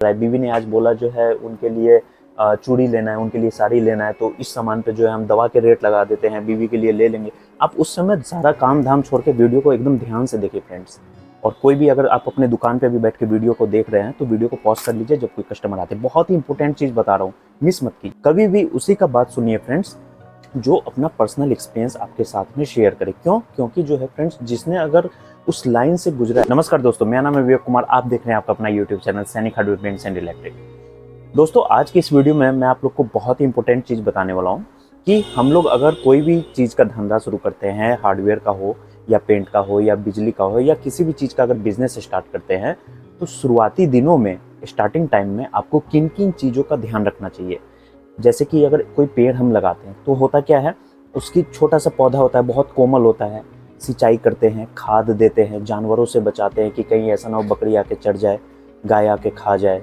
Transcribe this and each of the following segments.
बीवी ने आज बोला जो है उनके लिए चूड़ी लेना है, उनके लिए साड़ी लेना है, तो इस सामान पे जो है हम दवा के रेट लगा देते हैं, बीवी के लिए ले लेंगे। आप उस समय सारा काम धाम छोड़ के वीडियो को एकदम ध्यान से देखिए फ्रेंड्स। और कोई भी अगर आप अपने दुकान पे भी बैठ के वीडियो को देख रहे हैं तो वीडियो को पॉज कर लीजिए जब कोई कस्टमर आते हैं। बहुत ही इंपॉर्टेंट चीज़ बता रहा हूँ, मिस मत कीजिए कभी भी। उसी का बात सुनिए फ्रेंड्स जो अपना पर्सनल एक्सपीरियंस आपके साथ में शेयर करे। क्यों? क्योंकि जो है फ्रेंड्स जिसने अगर उस लाइन से गुजरा है। नमस्कार दोस्तों, मेरा नाम है विवेक कुमार, आप देख रहे हैं आपका अपना यूट्यूब चैनल सैनिक हार्डवेयर पेंट्स एंड इलेक्ट्रिक। दोस्तों आज की इस वीडियो में मैं आप लोग को बहुत ही इंपॉर्टेंट चीज़ बताने वाला हूँ कि हम लोग अगर कोई भी चीज़ का धंधा शुरू करते हैं, हार्डवेयर का हो या पेंट का हो या बिजली का हो या किसी भी चीज़ का अगर बिजनेस स्टार्ट करते हैं, तो शुरुआती दिनों में, स्टार्टिंग टाइम में आपको किन किन चीज़ों का ध्यान रखना चाहिए। जैसे कि अगर कोई पेड़ हम लगाते हैं तो होता क्या है, उसकी छोटा सा पौधा होता है, बहुत कोमल होता है, सिंचाई करते हैं, खाद देते हैं, जानवरों से बचाते हैं कि कहीं ऐसा ना हो बकरी आके चढ़ जाए, गाय आके खा जाए,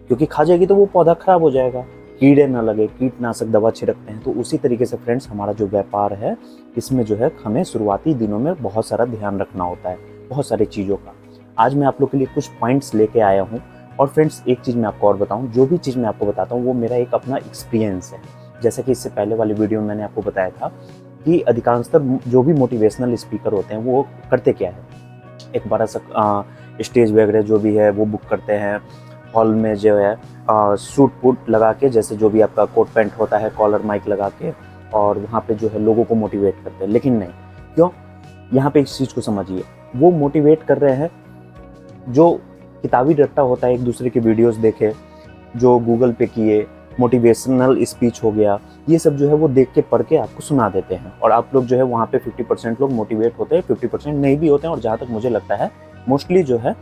क्योंकि खा जाएगी तो वो पौधा खराब हो जाएगा, कीड़े ना लगे, कीटनाशक दवा छिड़कते हैं। तो उसी तरीके से फ्रेंड्स हमारा जो व्यापार है इसमें जो है हमें शुरुआती दिनों में बहुत सारा ध्यान रखना होता है, बहुत सारी चीज़ों का। आज मैं आप लोग के लिए कुछ पॉइंट्स लेके आया हूँ। और फ्रेंड्स एक चीज़ मैं आपको और बताऊँ, जो भी चीज़ मैं आपको बताता हूँ वो मेरा एक अपना एक्सपीरियंस है। जैसा कि इससे पहले वाली वीडियो में मैंने आपको बताया था कि अधिकांशतः जो भी मोटिवेशनल स्पीकर होते हैं वो करते क्या है, एक बड़ा सा स्टेज वगैरह जो भी है वो बुक करते हैं, हॉल में जो है सूट बूट लगा के, जैसे जो भी आपका कोट पैंट होता है, कॉलर माइक लगा के, और वहाँ पे जो है लोगों को मोटिवेट करते हैं। लेकिन नहीं, क्यों? यहाँ पे इस चीज़ को समझिए, वो मोटिवेट कर रहे हैं जो किताबी रट्टा होता है, एक दूसरे के वीडियोस देखे, जो गूगल पे किए, मोटिवेशनल स्पीच हो गया, ये सब जो है वो देख के पढ़ के आपको सुना देते हैं। और आप लोग जो है वहाँ पे 50% लोग मोटिवेट होते हैं, 50% नहीं भी होते हैं। और जहाँ तक मुझे लगता है मोस्टली जो है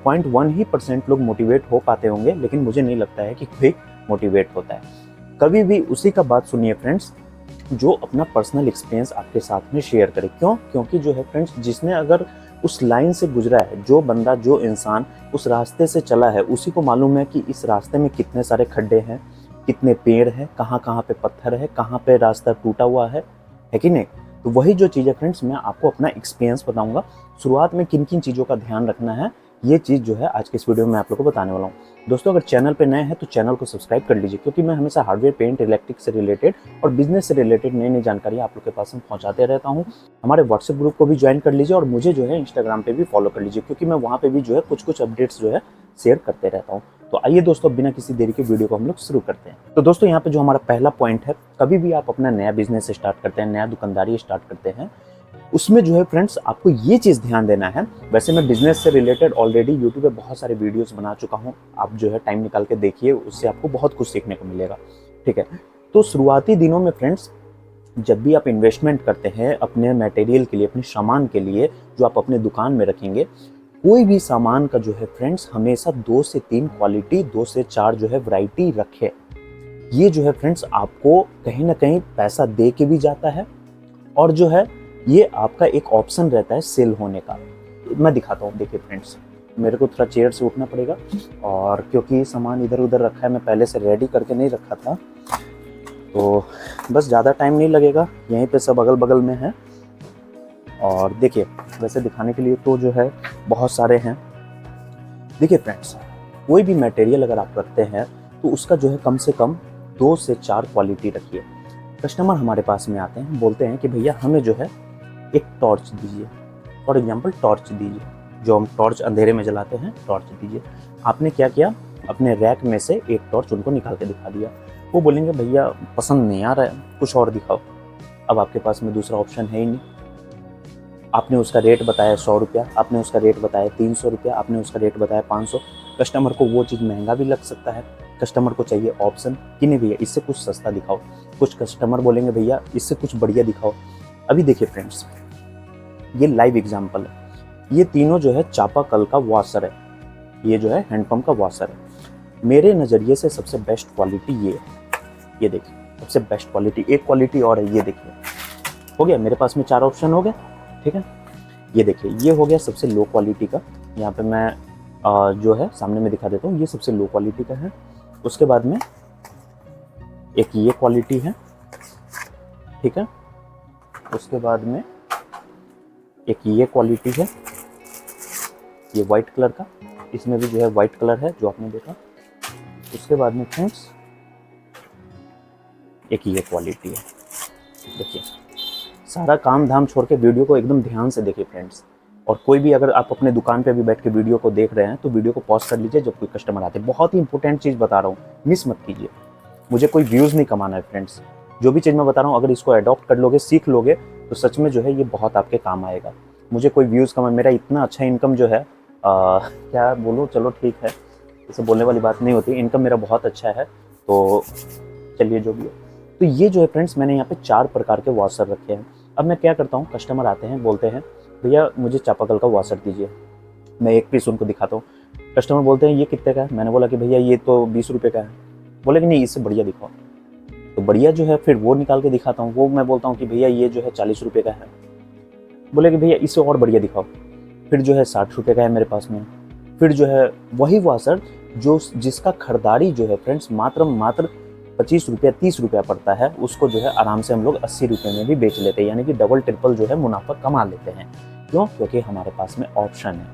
0.1% लोग मोटिवेट हो पाते होंगे, लेकिन मुझे नहीं लगता है कि कोई मोटिवेट होता है कभी भी। उसी का बात सुनिए फ्रेंड्स जो अपना पर्सनल एक्सपीरियंस आपके साथ में शेयर करे। क्यों? क्योंकि जो है फ्रेंड्स जिसने अगर उस लाइन से गुजरा है, जो बंदा, जो इंसान उस रास्ते से चला है, उसी को मालूम है कि इस रास्ते में कितने सारे खड्डे हैं, कितने पेड़ हैं, कहाँ कहाँ पे पत्थर है, कहाँ पे रास्ता टूटा हुआ है कि नहीं? तो वही जो चीज़ है फ्रेंड्स, मैं आपको अपना एक्सपीरियंस बताऊंगा शुरुआत में किन किन चीज़ों का ध्यान रखना है। ये चीज़ जो है आज के इस वीडियो में आप लोग को बताने वाला हूँ। दोस्तों अगर चैनल पे नए हैं तो चैनल को सब्सक्राइब कर लीजिए, क्योंकि मैं हमेशा हार्डवेयर, पेंट, इलेक्ट्रिक से रिलेटेड और बिजनेस से रिलेटेड नई नई जानकारी आप लोग के पास में पहुंचाते रहता हूं। हमारे व्हाट्सएप ग्रुप को भी ज्वाइन कर लीजिए और मुझे जो है इंस्टाग्राम पे भी फॉलो कर लीजिए, क्योंकि मैं वहाँ पे भी जो है कुछ अपडेट्स जो है शेयर करते रहता हूँ। तो आइए दोस्तों, बिना किसी देरी के वीडियो को हम लोग शुरू करते हैं। तो दोस्तों यहाँ पे जो हमारा पहला पॉइंट है, कभी भी आप अपना नया बिजनेस स्टार्ट करते हैं, नया दुकानदारी स्टार्ट करते हैं, उसमें जो है फ्रेंड्स आपको ये चीज़ ध्यान देना है। वैसे मैं बिजनेस से रिलेटेड ऑलरेडी यूट्यूब पे बहुत सारे वीडियोस बना चुका हूँ, आप जो है टाइम निकाल के देखिए, उससे आपको बहुत कुछ सीखने को मिलेगा। ठीक है, तो शुरुआती दिनों में फ्रेंड्स जब भी आप इन्वेस्टमेंट करते हैं अपने मटेरियल के लिए, अपने सामान के लिए जो आप अपने दुकान में रखेंगे, कोई भी सामान का जो है फ्रेंड्स हमेशा 2 से 3 क्वालिटी, 2 से 4 जो है वैरायटी रखे। ये जो है फ्रेंड्स आपको कहीं ना कहीं पैसा दे के भी जाता है, और जो है ये आपका एक ऑप्शन रहता है सेल होने का। मैं दिखाता हूँ, देखिए फ्रेंड्स, मेरे को थोड़ा चेयर से उठना पड़ेगा, और क्योंकि सामान इधर उधर रखा है, मैं पहले से रेडी करके नहीं रखा था, तो बस ज़्यादा टाइम नहीं लगेगा, यहीं पे सब अगल बगल में है। और देखिए, वैसे दिखाने के लिए तो जो है बहुत सारे हैं। देखिए फ्रेंड्स, कोई भी मटेरियल अगर आप रखते हैं तो उसका जो है कम से कम 2 से 4 क्वालिटी रखिए। कस्टमर हमारे पास में आते हैं, बोलते हैं कि भैया हमें जो है एक टॉर्च दीजिए, फॉर एग्जाम्पल टॉर्च दीजिए, जो हम टॉर्च अंधेरे में जलाते हैं, टॉर्च दीजिए। आपने क्या किया, अपने रैक में से एक टॉर्च उनको निकाल के दिखा दिया। वो बोलेंगे भैया पसंद नहीं आ रहा है, कुछ और दिखाओ। अब आपके पास में दूसरा ऑप्शन है ही नहीं। आपने उसका रेट बताया 100 रुपया, आपने उसका रेट बताया 300 रुपया, आपने उसका रेट बताया 500। कस्टमर को वो चीज़ महंगा भी लग सकता है, कस्टमर को चाहिए ऑप्शन कि नहीं भैया इससे कुछ सस्ता दिखाओ। कुछ कस्टमर बोलेंगे भैया इससे कुछ बढ़िया दिखाओ। अभी देखिए फ्रेंड्स, ये लाइव एग्जांपल है, ये तीनों जो है चापाकल का वॉशर है, ये जो है हैंडपंप का वॉशर है। मेरे नज़रिए से सबसे बेस्ट क्वालिटी ये देखिए, सबसे बेस्ट क्वालिटी। एक क्वालिटी और है, ये देखिए, हो गया मेरे पास में 4 ऑप्शन हो गए। ठीक है, ये देखिए, ये हो गया सबसे लो क्वालिटी का। यहाँ पे मैं जो है सामने में दिखा देता हूँ, ये सबसे लो क्वालिटी का है। उसके बाद में एक ये क्वालिटी है, ठीक है। उसके बाद में एक ये क्वालिटी है, ये वाइट कलर का, इसमें भी जो है वाइट कलर है जो आपने देखा। उसके बाद में फ्रेंड्स एक ये क्वालिटी है, देखिए सारा काम धाम छोड़ के वीडियो को एकदम ध्यान से देखिए फ्रेंड्स। और कोई भी अगर आप अपने दुकान पे भी बैठ के वीडियो को देख रहे हैं तो वीडियो को पॉज कर लीजिए जब कोई कस्टमर आते हैं। बहुत ही इंपॉर्टेंट चीज़ बता रहा हूँ, मिस मत कीजिए। मुझे कोई व्यूज़ नहीं कमाना है फ्रेंड्स, जो भी चीज़ मैं बता रहा हूँ अगर इसको अडॉप्ट कर लोगे, सीख लोगे तो सच में जो है ये बहुत आपके काम आएगा। मुझे कोई व्यूज़ कमा, मेरा इतना अच्छा इनकम जो है क्या बोलूँ, चलो ठीक है, इसे बोलने वाली बात नहीं होती, इनकम मेरा बहुत अच्छा है। तो चलिए जो भी है, तो ये जो है फ्रेंड्स मैंने यहाँ पे 4 प्रकार के वॉशर रखे हैं। अब मैं क्या करता हूँ, कस्टमर आते हैं बोलते हैं भैया मुझे चापाकल का वॉशर दीजिए, मैं एक पीस उनको दिखाता हूँ। कस्टमर बोलते हैं ये कितने का है, मैंने बोला कि भैया ये तो 20 रुपये का है। बोले कि नहीं इससे बढ़िया दिखाओ, तो बढ़िया जो है फिर वो निकाल के दिखाता हूँ। वो मैं बोलता हूँ कि भैया ये जो है 40 रुपये का है। बोले कि भैया इससे और बढ़िया दिखाओ, फिर जो है 60 रुपये का है मेरे पास में। फिर जो है वही वॉशर जो जिसका खरीदारी जो है फ्रेंड्स मात्र 25 रुपया 30 रुपया पड़ता है, उसको जो है आराम से हम लोग 80 रुपये में भी बेच लेते हैं, यानी कि डबल ट्रिपल जो है मुनाफा कमा लेते हैं। क्यों? क्योंकि हमारे पास में ऑप्शन है,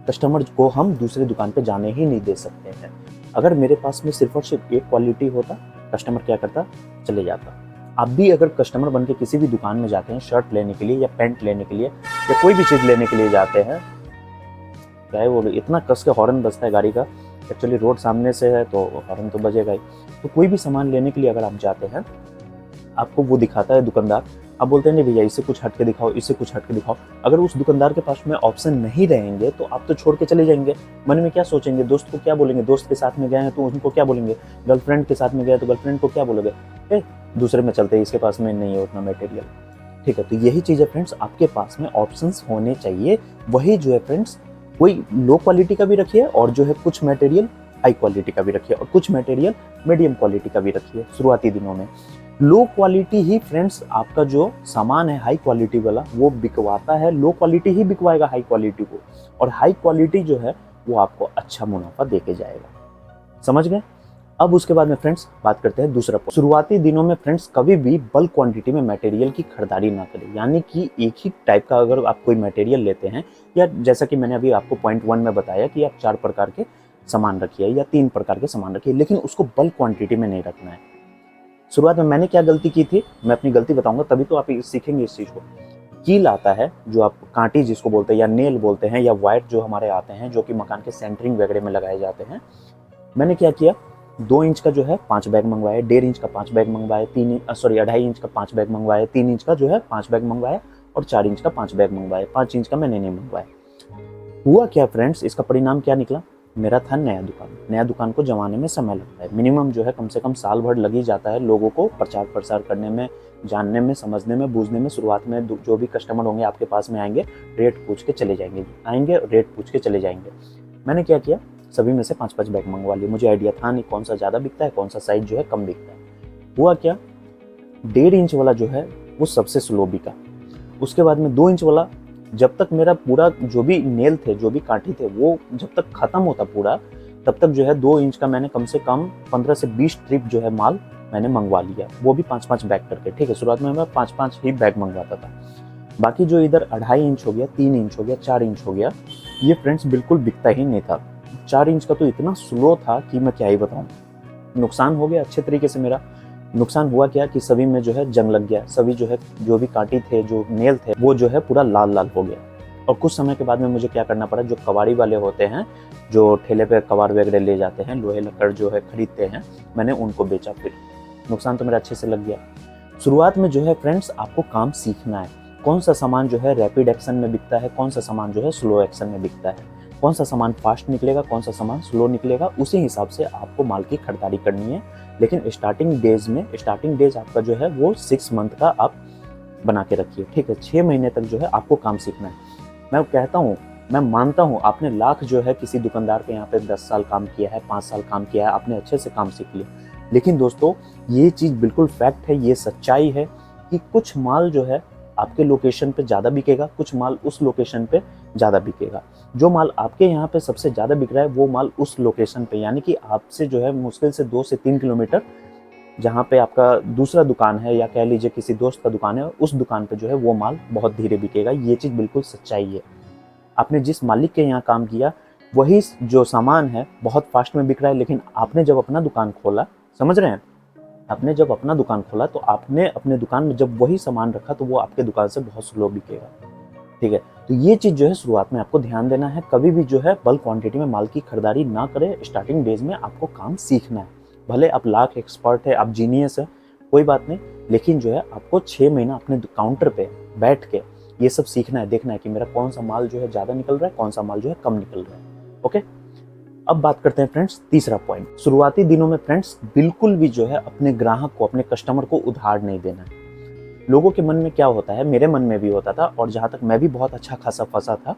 कस्टमर को हम दूसरी दुकान पे जाने ही नहीं दे सकते हैं। अगर मेरे पास में सिर्फ और सिर्फ एक क्वालिटी होता, कस्टमर क्या करता, चले जाता। आप भी अगर कस्टमर बन के किसी भी दुकान में जाते हैं शर्ट लेने के लिए या पैंट लेने के लिए या कोई भी चीज़ लेने के लिए जाते हैं, क्या है वो इतना कस के हॉर्न बजता है गाड़ी का, एक्चुअली रोड सामने से है तो हॉर्न तो बजेगा ही। तो कोई भी सामान लेने के लिए अगर आप जाते हैं, आपको वो दिखाता है दुकानदार, आप बोलते हैं नहीं भैया इससे कुछ हट के दिखाओ, इससे कुछ हट के दिखाओ। अगर उस दुकानदार के पास में ऑप्शन नहीं रहेंगे तो आप तो छोड़ के चले जाएंगे। मन में क्या सोचेंगे, दोस्त को क्या बोलेंगे, दोस्त के साथ में गए हैं तो उनको क्या बोलेंगे, गर्लफ्रेंड के साथ में गए तो गर्लफ्रेंड को क्या बोलोगे, दूसरे में चलते हैं, इसके पास में नहीं है उतना मटेरियल। ठीक है, तो यही चीज़ है फ्रेंड्स, आपके पास में ऑप्शंस होने चाहिए। वही जो है फ्रेंड्स, कोई लो क्वालिटी का भी रखिए और जो है कुछ मटेरियल हाई क्वालिटी का भी रखिए और कुछ मटेरियल मीडियम क्वालिटी का भी रखिए शुरुआती दिनों में। लो क्वालिटी ही फ्रेंड्स आपका जो सामान है हाई क्वालिटी वाला वो बिकवाता है, लो क्वालिटी ही बिकवाएगा हाई क्वालिटी को, और हाई क्वालिटी जो है वो आपको अच्छा मुनाफा देके जाएगा। समझ गए? अब उसके बाद में फ्रेंड्स बात करते हैं दूसरा पॉइंट। शुरुआती दिनों में फ्रेंड्स कभी भी बल्क क्वांटिटी में मटेरियल की खरीदारी ना करें, यानी कि एक ही टाइप का अगर आप कोई मटेरियल लेते हैं, या जैसा कि मैंने अभी आपको पॉइंट 1 में बताया कि आप 4 प्रकार के सामान रखिए या 3 प्रकार के सामान रखिए, लेकिन उसको बल्क क्वांटिटी में नहीं रखना है। शुरुआत में मैंने क्या गलती की थी, मैं अपनी गलती बताऊंगा तभी तो आप सीखेंगे इस चीज़ को। कील आता है जो आप कांटी जिसको बोलते हैं या नेल बोलते हैं या वायर जो हमारे आते हैं जो कि मकान के सेंटरिंग वगैरह में लगाए जाते हैं, मैंने क्या किया 2 इंच का जो है 5 बैग मंगवाए, 1.5 इंच का 5 बैग मंगवाए, 2.5 इंच का 5 बैग मंगवाए, 3 इंच का जो है 5 बैग मंगवाए और 4 इंच का 5 बैग मंगवाए। 5 इंच का मैंने नहीं मंगवाया। हुआ क्या फ्रेंड्स, इसका परिणाम क्या निकला, मेरा था नया दुकान को जमाने में समय लगता है, मिनिमम जो है कम से कम साल भर लग ही जाता है लोगों को प्रचार प्रसार करने में, जानने में, समझने में, बूझने में। शुरुआत में जो भी कस्टमर होंगे आपके पास में आएंगे, रेट पूछ के चले जाएंगे, रेट पूछ के चले जाएंगे। मैंने क्या किया, सभी में से 5-5 बैग मंगवा लिए। मुझे आइडिया था नहीं कौन सा ज़्यादा बिकता है, कौन सा साइज जो है कम बिकता है। हुआ क्या, 1.5 इंच वाला जो है वो सबसे स्लो बिका। उसके बाद में 2 इंच वाला, जब तक मेरा पूरा जो भी नेल थे, जो भी कांटी थे, वो जब तक खत्म होता पूरा, तब तक जो है 2 इंच का मैंने कम से कम 15 से 20 ट्रिप जो है माल मैंने मंगवा लिया, वो भी 5-5 बैग करके। ठीक है, शुरुआत में मैं 5-5 ही बैग मंगवाता था। बाकी जो इधर 2.5 इंच हो गया, 3 इंच हो गया, 4 इंच हो गया, ये फ्रेंड्स बिल्कुल बिकता ही नहीं था। 4 इंच का तो इतना स्लो था कि मैं क्या ही बताऊँ। नुकसान हो गया अच्छे तरीके से मेरा। नुकसान हुआ क्या कि सभी में जो है जंग लग गया, सभी जो है जो भी कांटी थे, जो नेल थे, वो जो है पूरा लाल लाल हो गया। और कुछ समय के बाद में मुझे क्या करना पड़ा, जो कबाड़ी वाले होते हैं, जो ठेले पे कबाड़ वगैरह ले जाते हैं, लोहे लकड़ जो है खरीदते हैं, मैंने उनको बेचा। फिर नुकसान तो मेरा अच्छे से लग गया। शुरुआत में जो है फ्रेंड्स आपको काम सीखना है, कौन सा सामान जो है रैपिड एक्शन में बिकता है, कौन सा सामान जो है स्लो एक्शन में बिकता है, कौन सा सामान फास्ट निकलेगा, कौन सा सामान स्लो निकलेगा, उसी हिसाब से आपको माल की खरीदारी करनी है। लेकिन स्टार्टिंग डेज आपका जो है वो 6 मंथ का आप बना के रखिए। ठीक है, 6 महीने तक जो है आपको काम सीखना है। मैं कहता हूँ, मैं मानता हूँ आपने लाख जो है किसी दुकानदार के यहाँ पे 10 साल काम किया है, 5 साल काम किया है, आपने अच्छे से काम सीख लिया। लेकिन दोस्तों ये चीज़ बिल्कुल फैक्ट है, ये सच्चाई है कि कुछ माल जो है आपके लोकेशन पे ज़्यादा बिकेगा, कुछ माल उस लोकेशन पे ज़्यादा बिकेगा। जो माल आपके यहाँ पे सबसे ज़्यादा बिक रहा है वो माल उस लोकेशन पे, यानी कि आपसे जो है मुश्किल से 2 से 3 किलोमीटर जहाँ पे आपका दूसरा दुकान है या कह लीजिए किसी दोस्त का दुकान है, उस दुकान पे जो है वो माल बहुत धीरे बिकेगा। ये चीज़ बिल्कुल सच्चाई है। आपने जिस मालिक के यहाँ काम किया, वही जो सामान है बहुत फास्ट में बिक रहा है, लेकिन आपने जब अपना दुकान खोला, समझ रहे हैं, आपने जब अपना दुकान खोला तो आपने अपने दुकान में जब वही सामान रखा तो वो आपके दुकान से बहुत स्लो बिकेगा। ठीक है, तो ये चीज़ जो है शुरुआत में आपको ध्यान देना है। कभी भी जो है बल्क क्वांटिटी में माल की खरीदारी ना करें। स्टार्टिंग डेज में आपको काम सीखना है। भले आप लाख एक्सपर्ट है, आप जीनियस है, कोई बात नहीं, लेकिन जो है आपको 6 महीना अपने काउंटर पे बैठ के ये सब सीखना है, देखना है कि मेरा कौन सा माल जो है ज़्यादा निकल रहा है, कौन सा माल जो है कम निकल रहा है। ओके, अब बात करते हैं फ्रेंड्स तीसरा पॉइंट। शुरुआती दिनों में फ्रेंड्स बिल्कुल भी जो है अपने ग्राहक को, अपने कस्टमर को उधार नहीं देना है। लोगों के मन में क्या होता है, मेरे मन में भी होता था, और जहाँ तक मैं भी बहुत अच्छा खासा फंसा था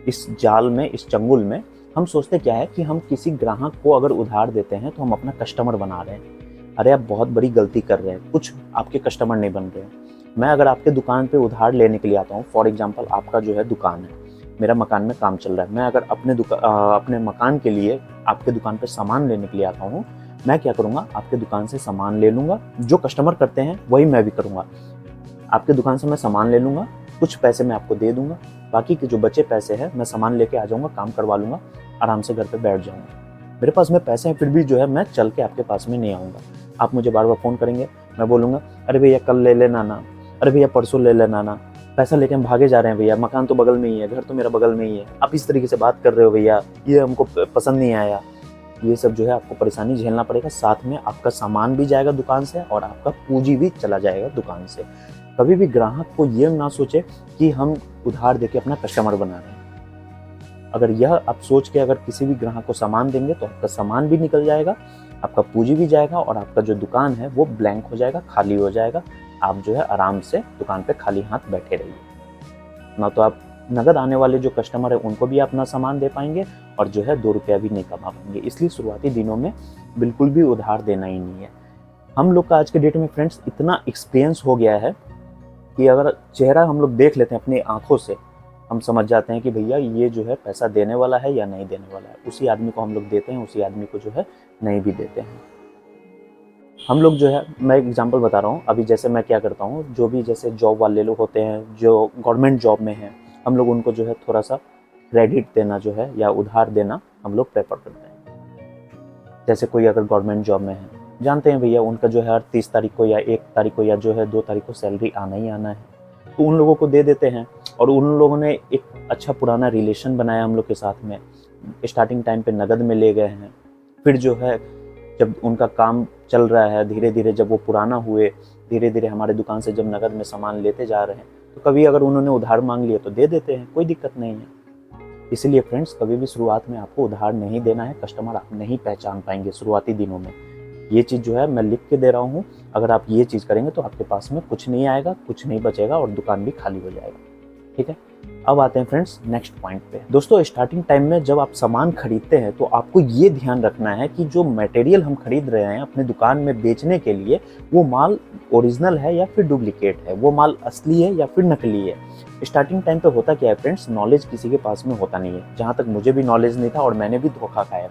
इस जाल में, इस चंगुल में। हम सोचते क्या है कि हम किसी ग्राहक को अगर उधार देते हैं तो हम अपना कस्टमर बना रहे हैं। अरे आप बहुत बड़ी गलती कर रहे हैं, कुछ आपके कस्टमर नहीं बन रहे हैं। मैं अगर आपके दुकान पे उधार लेने के लिए आता हूँ, फॉर एग्जांपल आपका जो है दुकान है, मेरा मकान में काम चल रहा है, मैं अगर अपने मकान के लिए आपके दुकान पे सामान लेने के लिए आता हूँ, मैं क्या करूँगा, आपके दुकान से सामान ले लूँगा। जो कस्टमर करते हैं वही मैं भी करूँगा। आपके दुकान से मैं सामान ले लूँगा, कुछ पैसे मैं आपको दे दूँगा, बाकी के जो बचे पैसे हैं मैं सामान लेके आ जाऊँगा, काम करवा लूँगा, आराम से घर पे बैठ जाऊँगा। मेरे पास में पैसे हैं, फिर भी जो है मैं चल के आपके पास में नहीं आऊँगा। आप मुझे बार बार फ़ोन करेंगे, मैं बोलूँगा अरे भैया कल ले लेना ना, अरे भैया परसों ले लेना ना, पैसा लेके हम भागे जा रहे हैं भैया, मकान तो बगल में ही है, घर तो मेरा बगल में ही है, आप इस तरीके से बात कर रहे हो भैया, ये हमको पसंद नहीं आया। ये सब जो है आपको परेशानी झेलना पड़ेगा, साथ में आपका सामान भी जाएगा दुकान से और आपका पूंजी भी चला जाएगा दुकान से। कभी भी ग्राहक को ये ना सोचे कि हम उधार देके अपना कस्टमर बना रहे हैं। अगर यह आप सोच के अगर किसी भी ग्राहक को सामान देंगे तो आपका सामान भी निकल जाएगा, आपका पूंजी भी जाएगा और आपका जो दुकान है वो ब्लैंक हो जाएगा, खाली हो जाएगा। आप जो है आराम से दुकान पे खाली हाथ बैठे रहिए। ना तो आप नगद आने वाले जो कस्टमर है उनको भी अपना सामान दे पाएंगे और जो है 2 रुपया भी नहीं कमा पाएंगे। इसलिए शुरुआती दिनों में बिल्कुल भी उधार देना ही नहीं है। हम लोग का आज के डेट में फ्रेंड्स इतना एक्सपीरियंस हो गया है कि अगर चेहरा हम लोग देख लेते हैं अपनी आंखों से, हम समझ जाते हैं कि भैया ये जो है पैसा देने वाला है या नहीं देने वाला है। उसी आदमी को हम लोग देते हैं, उसी आदमी को जो है नहीं भी देते हैं। हम लोग जो है, मैं एग्जांपल बता रहा हूँ, अभी जैसे मैं क्या करता हूँ, जो भी जैसे जॉब वाले लोग होते हैं जो गवर्नमेंट जॉब में हैं, हम लोग उनको जो है थोड़ा सा क्रेडिट देना जो है या उधार देना हम लोग प्रेफर करते हैं। जैसे कोई अगर गवर्नमेंट जॉब में है, जानते हैं भैया उनका जो है हर 30 तारीख को या 1 तारीख को या जो है 2 तारीख को सैलरी आना ही आना है, तो उन लोगों को दे देते हैं। और उन लोगों ने एक अच्छा पुराना रिलेशन बनाया हम लोग के साथ में, स्टार्टिंग टाइम पे नगद में ले गए हैं, फिर जो है जब उनका काम चल रहा है, धीरे धीरे जब वो पुराना हुए, धीरे धीरे हमारे दुकान से जब नगद में सामान लेते जा रहे हैं, तो कभी अगर उन्होंने उधार मांग लिया तो दे देते हैं, कोई दिक्कत नहीं है। इसलिए फ्रेंड्स कभी भी शुरुआत में आपको उधार नहीं देना है, कस्टमर आप नहीं पहचान पाएंगे शुरुआती दिनों में। ये चीज़ जो है मैं लिख के दे रहा हूँ, अगर आप ये चीज़ करेंगे तो आपके पास में कुछ नहीं आएगा, कुछ नहीं बचेगा और दुकान भी खाली हो जाएगा। ठीक है, अब आते हैं फ्रेंड्स नेक्स्ट पॉइंट पे। दोस्तों स्टार्टिंग टाइम में जब आप सामान खरीदते हैं तो आपको ये ध्यान रखना है कि जो मटेरियल हम खरीद रहे हैं अपने दुकान में बेचने के लिए, वो माल ओरिजिनल है या फिर डुप्लीकेट है, वो माल असली है या फिर नकली है। स्टार्टिंग टाइम पे होता क्या है फ्रेंड्स, नॉलेज किसी के पास में होता नहीं है। जहाँ तक मुझे भी नॉलेज नहीं था और मैंने भी धोखा खाया।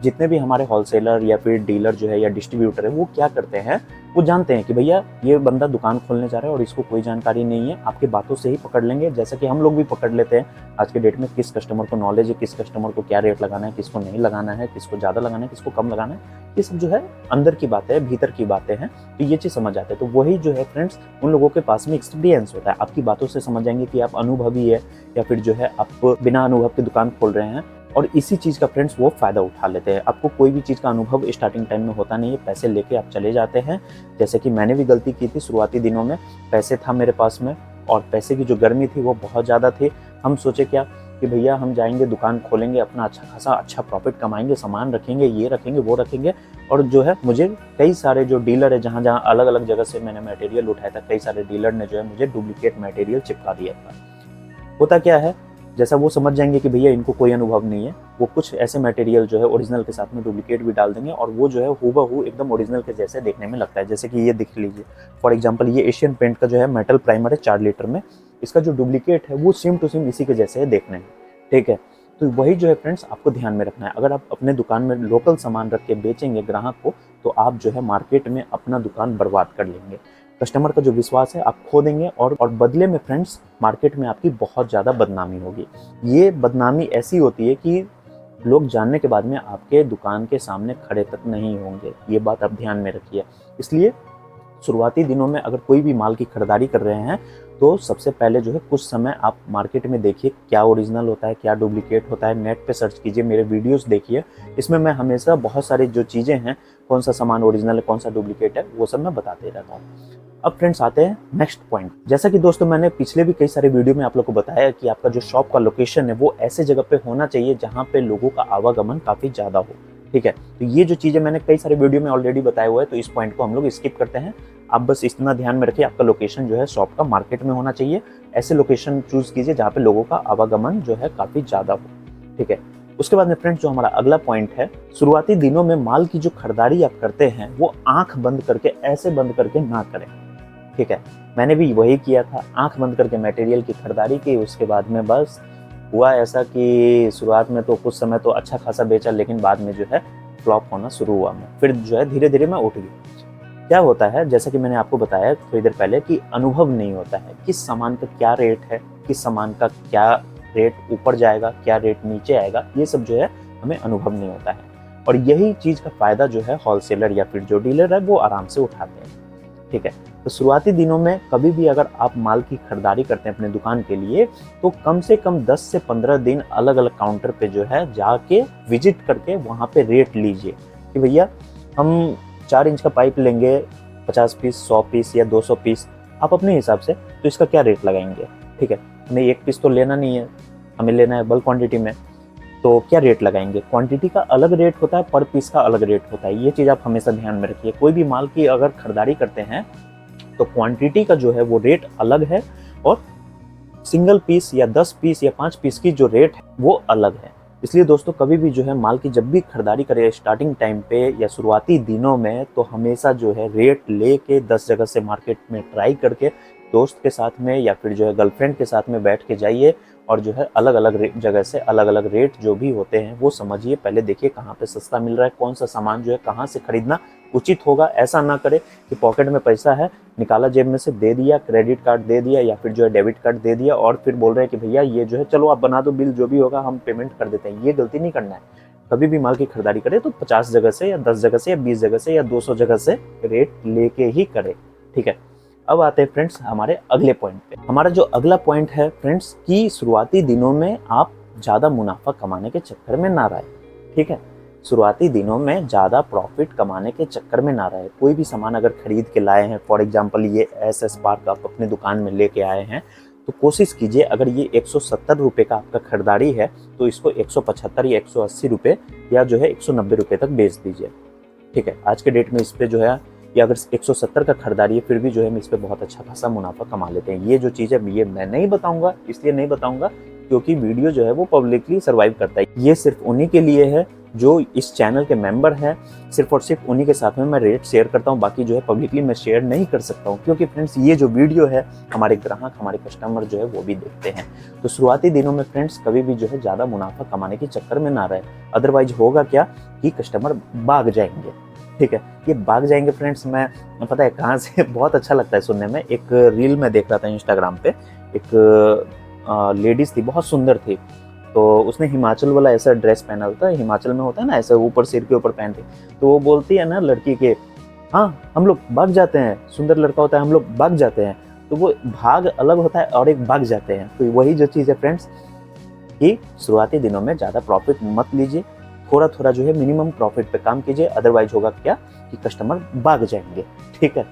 जितने भी हमारे होलसेलर या फिर डीलर जो है या डिस्ट्रीब्यूटर है, वो क्या करते हैं, वो जानते हैं कि भैया ये बंदा दुकान खोलने जा रहा है और इसको कोई जानकारी नहीं है, आपके बातों से ही पकड़ लेंगे। जैसा कि हम लोग भी पकड़ लेते हैं आज के डेट में, किस कस्टमर को नॉलेज है, किस कस्टमर को क्या रेट लगाना है, किसको नहीं लगाना है, किसको ज़्यादा लगाना है, किसको कम लगाना है। ये सब जो है अंदर की बातें हैं, भीतर की बातें हैं, तो ये चीज़ समझ आते हैं। तो वही जो है फ्रेंड्स उन लोगों के पास में एक्सपीरियंस होता है, आपकी बातों से समझ जाएंगे कि आप अनुभवी है या फिर जो है आप बिना अनुभव के दुकान खोल रहे हैं। और इसी चीज़ का फ्रेंड्स वो फ़ायदा उठा लेते हैं। आपको कोई भी चीज़ का अनुभव स्टार्टिंग टाइम में होता नहीं है, पैसे लेके आप चले जाते हैं। जैसे कि मैंने भी गलती की थी शुरुआती दिनों में, पैसे था मेरे पास में और पैसे की जो गर्मी थी वो बहुत ज़्यादा थी। हम सोचे क्या कि भैया हम जाएंगे दुकान खोलेंगे, अपना अच्छा खासा अच्छा प्रॉफिट कमाएंगे, सामान रखेंगे, ये रखेंगे वो रखेंगे। और जो है मुझे कई सारे जो डीलर है, जहाँ जहाँ अलग अलग जगह से मैंने मटेरियल उठाया था, कई सारे डीलर ने जो है मुझे डुप्लीकेट मटेरियल चिपका दिया था। होता क्या है, जैसा वो समझ जाएंगे कि भैया इनको कोई अनुभव नहीं है, वो कुछ ऐसे मटेरियल जो है ओरिजिनल के साथ में डुप्लीकेट भी डाल देंगे और वो जो है हूबहू एकदम ओरिजिनल के जैसे देखने में लगता है। जैसे कि ये देख लीजिए, फॉर एग्जांपल ये एशियन पेंट का जो है मेटल प्राइमर है 4 लीटर में, इसका जो डुप्लीकेट है वो सेम टू सेम इसी के जैसे है देखने में। ठीक है, तो वही जो है फ्रेंड्स आपको ध्यान में रखना है। अगर आप अपने दुकान में लोकल सामान रख के बेचेंगे ग्राहक को, तो आप जो है मार्केट में अपना दुकान बर्बाद कर लेंगे। कस्टमर का जो विश्वास है आप खो देंगे और बदले में फ्रेंड्स मार्केट में आपकी बहुत ज़्यादा बदनामी होगी। ये बदनामी ऐसी होती है कि लोग जानने के बाद में आपके दुकान के सामने खड़े तक नहीं होंगे। ये बात आप ध्यान में रखिए। इसलिए शुरुआती दिनों में अगर कोई भी माल की खरीदारी कर रहे हैं तो सबसे पहले जो है कुछ समय आप मार्केट में देखिए क्या ओरिजिनल होता है, क्या डुप्लीकेट होता है। नेट पे सर्च कीजिए, मेरे वीडियोस देखिए, इसमें मैं हमेशा बहुत सारी जो चीज़ें हैं, कौन सा सामान ओरिजिनल है, कौन सा डुप्लीकेट है, वो सब मैं बताते रहता हूँ। अब फ्रेंड्स आते हैं नेक्स्ट पॉइंट। जैसा कि दोस्तों मैंने पिछले भी कई सारे वीडियो में आप लोग को बताया कि आपका जो शॉप का लोकेशन है वो ऐसे जगह पे होना चाहिए जहाँ पे लोगों का आवागमन काफ़ी ज़्यादा हो। ठीक है, तो ये जो चीज़ें मैंने कई सारे वीडियो में ऑलरेडी बताया हुआ है, तो इस पॉइंट को हम लोग स्किप करते हैं। आप बस इतना ध्यान में रखिए, आपका लोकेशन जो है शॉप का मार्केट में होना चाहिए। ऐसे लोकेशन चूज कीजिए जहाँ पे लोगों का आवागमन जो है काफ़ी ज़्यादा हो। ठीक है, उसके बाद में फ्रेंड्स जो हमारा अगला पॉइंट है, शुरुआती दिनों में माल की जो खरीदारी आप करते हैं वो आंख बंद करके, ऐसे बंद करके ना करें। ठीक है, मैंने भी वही किया था, आंख बंद करके मटेरियल की खरीदारी की। उसके बाद में बस हुआ ऐसा कि शुरुआत में तो कुछ समय तो अच्छा खासा बेचा, लेकिन बाद में जो है फ्लॉप होना शुरू हुआ। मैं फिर जो है धीरे धीरे मैं उठ गया। क्या होता है, जैसा कि मैंने आपको बताया थोड़ी देर पहले, कि अनुभव नहीं होता है किस सामान का क्या रेट है, किस सामान का क्या रेट ऊपर जाएगा, क्या रेट नीचे आएगा, ये सब जो है हमें अनुभव नहीं होता है। और यही चीज़ का फायदा जो है होलसेलर या फिर जो डीलर है वो आराम से उठाते हैं। ठीक है, तो शुरुआती दिनों में कभी भी अगर आप माल की खरीदारी करते हैं अपने दुकान के लिए, तो कम से कम 10 से 15 दिन अलग अलग काउंटर पे जो है जाके विजिट करके वहाँ पे रेट लीजिए कि भैया हम 4 इंच का पाइप लेंगे, 50 पीस, 100 पीस या 200 पीस, आप अपने हिसाब से तो इसका क्या रेट लगाएंगे। ठीक है, हमें एक पीस तो लेना नहीं है, हमें लेना है बल्क क्वांटिटी में, तो क्या रेट लगाएंगे। क्वांटिटी का अलग रेट होता है, पर पीस का अलग रेट होता है। ये चीज़ आप हमेशा ध्यान में रखिए। कोई भी माल की अगर खरीदारी करते हैं तो क्वांटिटी का जो है वो रेट अलग है, और सिंगल पीस या 10 पीस या 5 पीस की जो रेट है वो अलग है। इसलिए दोस्तों कभी भी जो है माल की जब भी खरीदारी करें स्टार्टिंग टाइम पे या शुरुआती दिनों में, तो हमेशा जो है रेट लेके 10 जगह से मार्केट में ट्राई करके दोस्त के साथ में या फिर जो है गर्लफ्रेंड के साथ में बैठ के जाइए, और जो है अलग अलग जगह से अलग अलग रेट जो भी होते हैं वो समझिए। पहले देखिए कहाँ पे सस्ता मिल रहा है, कौन सा सामान जो है कहाँ से खरीदना उचित होगा। ऐसा ना करें कि पॉकेट में पैसा है, निकाला जेब में से दे दिया, क्रेडिट कार्ड दे दिया या फिर जो है डेबिट कार्ड दे दिया, और फिर बोल रहे हैं कि भैया ये जो है चलो आप बना दो बिल, जो भी होगा हम पेमेंट कर देते हैं। ये गलती नहीं करना है। कभी भी माल की खरीदारी करें तो 50 जगह से या 10 जगह से या 20 जगह से या 200 जगह से रेट लेके ही करें। ठीक है, अब आते हैं फ्रेंड्स हमारे अगले पॉइंट पे। हमारा जो अगला पॉइंट है फ्रेंड्स, कि शुरुआती दिनों में आप ज़्यादा मुनाफा कमाने के चक्कर में ना रहे। ठीक है, शुरुआती दिनों में ज़्यादा प्रॉफिट कमाने के चक्कर में ना रहे। कोई भी सामान अगर खरीद के लाए हैं, फॉर एग्जांपल ये एस स्पार्क आप अपने दुकान में लेके आए हैं, तो कोशिश कीजिए अगर ये 170 रुपये का आपका खरीदारी है तो इसको 175 या 180 रुपये या जो है 190 रुपये तक बेच दीजिए। ठीक है, आज के डेट में इस पर जो है, या अगर 170 का खरीदारी है फिर भी जो है हम इस पर बहुत अच्छा खासा मुनाफा कमा लेते हैं। ये जो चीज़ है ये मैं नहीं बताऊंगा, इसलिए नहीं बताऊंगा क्योंकि वीडियो जो है वो पब्लिकली सर्वाइव करता है। ये सिर्फ उन्हीं के लिए है जो इस चैनल के मेंबर हैं, सिर्फ और सिर्फ उन्हीं के साथ में मैं रेट शेयर करता हूँ। बाकी जो है पब्लिकली मैं शेयर नहीं कर सकता हूँ, क्योंकि फ्रेंड्स ये जो वीडियो है हमारे ग्राहक, हमारे कस्टमर जो है वो भी देखते हैं। तो शुरुआती दिनों में फ्रेंड्स कभी भी जो है ज़्यादा मुनाफा कमाने के चक्कर में ना रहे, अदरवाइज होगा क्या कि कस्टमर भाग जाएंगे। ठीक है, ये भाग जाएंगे फ्रेंड्स। मैं पता है कहाँ से बहुत अच्छा लगता है सुनने में, एक रील में देख रहा था इंस्टाग्राम पे, एक लेडीज थी, बहुत सुंदर थी, तो उसने हिमाचल वाला ऐसा ड्रेस पहना होता है, हिमाचल में होता है ना ऐसा ऊपर सिर के ऊपर पहनते, तो वो बोलती है ना लड़की के, हाँ हम लोग भाग जाते हैं, सुंदर लड़का होता है हम लोग भाग जाते हैं। तो वो भाग अलग होता है और एक भाग जाते हैं। तो वही जो चीज़ है फ्रेंड्स कि शुरुआती दिनों में ज़्यादा प्रॉफिट मत लीजिए, थोड़ा थोड़ा जो है मिनिमम प्रॉफिट पे काम कीजिए, अदरवाइज होगा क्या कि कस्टमर भाग जाएंगे। ठीक है,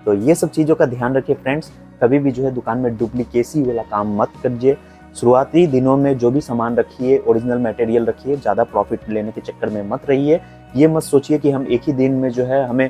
तो ये सब चीज़ों का ध्यान रखिए फ्रेंड्स। कभी भी जो है दुकान में डुप्लीकेसी वाला काम मत कीजिए। शुरुआती दिनों में जो भी सामान रखिए ओरिजिनल मटेरियल रखिए, ज़्यादा प्रॉफिट लेने के चक्कर में मत रहिए। ये मत सोचिए कि हम एक ही दिन में जो है, हमें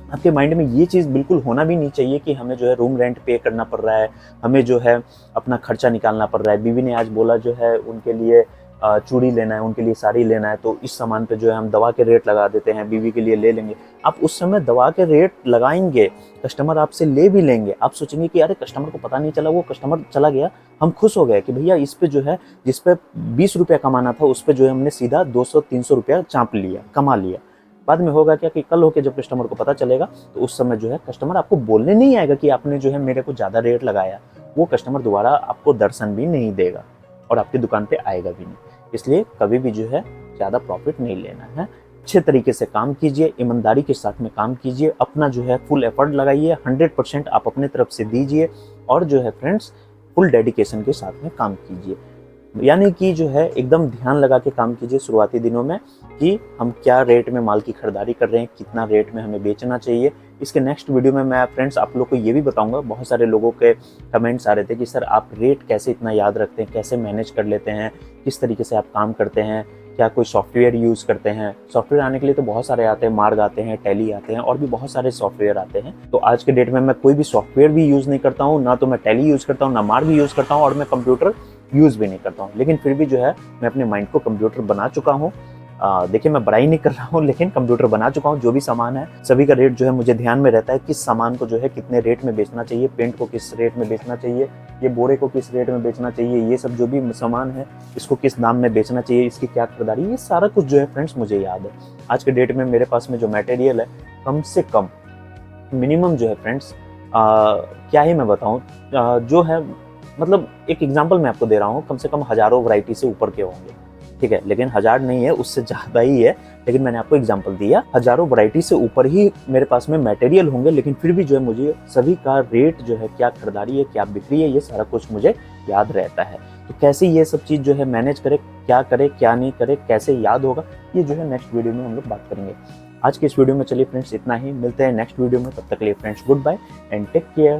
आपके माइंड में ये चीज़ बिल्कुल होना भी नहीं चाहिए कि हमें जो है रूम रेंट पे करना पड़ रहा है, हमें जो है अपना खर्चा निकालना पड़ रहा है। बीवी ने आज बोला जो है उनके लिए चूड़ी लेना है, उनके लिए साड़ी लेना है, तो इस सामान पे जो है हम दवा के रेट लगा देते हैं, बीवी के लिए ले लेंगे। आप उस समय दवा के रेट लगाएंगे, कस्टमर आपसे ले भी लेंगे, आप सोचेंगे कि अरे कस्टमर को पता नहीं चला, वो कस्टमर चला गया, हम खुश हो गए कि भैया इस पे जो है जिस पे 20 रुपया कमाना था उस पे जो है हमने सीधा 200-300 रुपया चाँप लिया, कमा लिया। बाद में होगा क्या कि कल होके जब कस्टमर को पता चलेगा तो उस समय जो है कस्टमर आपको बोलने नहीं आएगा कि आपने जो है मेरे को ज़्यादा रेट लगाया। वो कस्टमर दोबारा आपको दर्शन भी नहीं देगा और आपकी दुकान पे आएगा भी नहीं। इसलिए कभी भी जो है ज़्यादा प्रॉफिट नहीं लेना है। अच्छे तरीके से काम कीजिए, ईमानदारी के साथ में काम कीजिए, अपना जो है फुल एफर्ट लगाइए, 100% आप अपने तरफ से दीजिए और जो है फ्रेंड्स फुल डेडिकेशन के साथ में काम कीजिए। यानी कि जो है एकदम ध्यान लगा के काम कीजिए शुरुआती दिनों में कि हम क्या रेट में माल की खरीदारी कर रहे हैं, कितना रेट में हमें बेचना चाहिए। इसके नेक्स्ट वीडियो में मैं फ्रेंड्स आप लोग को ये भी बताऊंगा, बहुत सारे लोगों के कमेंट्स आ रहे थे कि सर आप रेट कैसे इतना याद रखते हैं, कैसे मैनेज कर लेते हैं, किस तरीके से आप काम करते हैं, क्या कोई सॉफ्टवेयर यूज़ करते हैं। सॉफ्टवेयर आने के लिए तो बहुत सारे आते हैं, मार्ग आते हैं, टैली आते हैं और भी बहुत सारे सॉफ्टवेयर आते हैं। तो आज के डेट में मैं कोई भी सॉफ्टवेयर भी यूज़ नहीं करता हूँ, ना तो मैं टैली यूज़ करता हूँ, ना मार्ग यूज़ करता हूँ और मैं कंप्यूटर यूज़ भी नहीं करता हूँ। लेकिन फिर भी जो है मैं अपने माइंड को कंप्यूटर बना चुका हूँ। देखिए मैं बड़ाई नहीं कर रहा हूँ, लेकिन कंप्यूटर बना चुका हूँ। जो भी सामान है सभी का रेट जो है मुझे ध्यान में रहता है, किस सामान को जो है कितने रेट में बेचना चाहिए, पेंट को किस रेट में बेचना चाहिए, ये बोरे को किस रेट में बेचना चाहिए, ये सब जो भी सामान है इसको किस दाम में बेचना चाहिए, इसकी क्या खरीदारी, ये सारा कुछ जो है फ्रेंड्स मुझे याद है। आज के डेट में मेरे पास में जो मटेरियल है कम से कम मिनिमम जो है फ्रेंड्स क्या ही मैं बताऊँ, जो है मतलब एक एग्जांपल मैं आपको दे रहा हूँ, कम से कम हज़ारों वैरायटी से ऊपर के होंगे, ठीक है। लेकिन 1000 नहीं है, उससे ज़्यादा ही है, लेकिन मैंने आपको एग्जांपल दिया। हज़ारों वैरायटी से ऊपर ही मेरे पास में मटेरियल होंगे, लेकिन फिर भी जो है मुझे सभी का रेट जो है, क्या खरीदारी है, क्या बिक्री है, ये सारा कुछ मुझे याद रहता है। तो कैसे ये सब चीज़ जो है मैनेज करे, क्या करे क्या नहीं करे, कैसे याद होगा, ये जो है नेक्स्ट वीडियो में हम लोग बात करेंगे। आज के इस वीडियो में चलिए फ्रेंड्स इतना ही, मिलते हैं नेक्स्ट वीडियो में। तब तक के लिए friends goodbye and take care.